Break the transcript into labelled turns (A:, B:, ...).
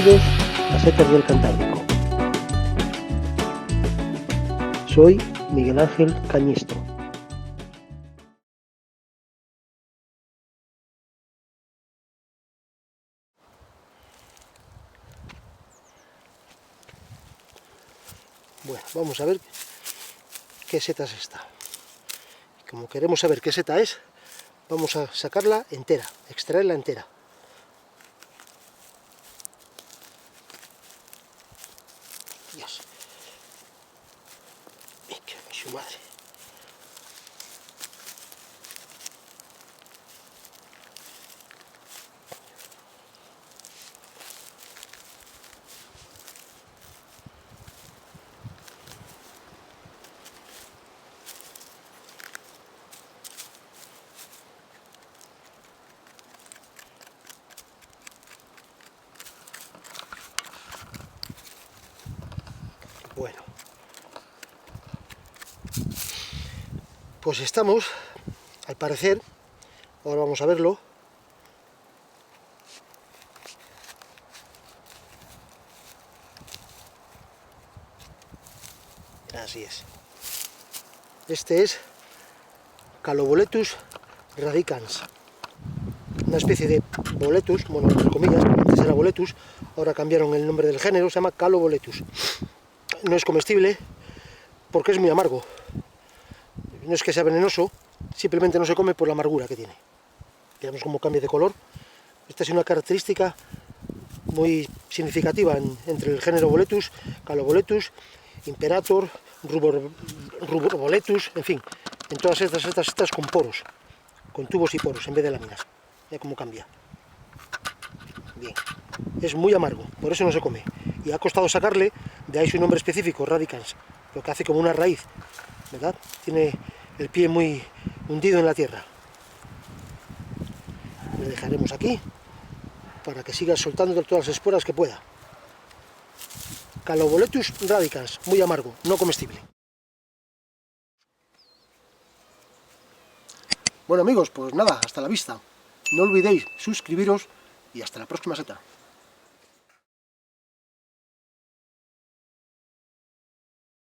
A: Bienvenidos a Setas del Cantábrico. Soy Miguel Ángel Cañisto. Bueno, vamos a ver qué seta es esta. Como queremos saber qué seta es, vamos a sacarla entera, extraerla entera. Dios. ¡Qué su madre! Bueno, pues estamos, al parecer, ahora vamos a verlo, así es. Este es Caloboletus radicans, una especie de boletus, bueno, entre comillas, antes era boletus, ahora cambiaron el nombre del género, se llama Caloboletus. No es comestible porque es muy amargo. No es que sea venenoso, simplemente no se come por la amargura que tiene. Veamos cómo cambia de color. Esta es una característica muy significativa entre el género Boletus, Caloboletus, Imperator, Ruboboletus, en fin, en todas estas con poros, con tubos y poros en vez de láminas. Mira cómo cambia. Bien, es muy amargo, por eso no se come. Y ha costado sacarle, de ahí su nombre específico, radicans, lo que hace como una raíz, ¿verdad? Tiene el pie muy hundido en la tierra. Le dejaremos aquí para que siga soltando todas las esporas que pueda. Caloboletus radicans, muy amargo, no comestible. Bueno amigos, pues nada, hasta la vista. No olvidéis suscribiros y hasta la próxima seta.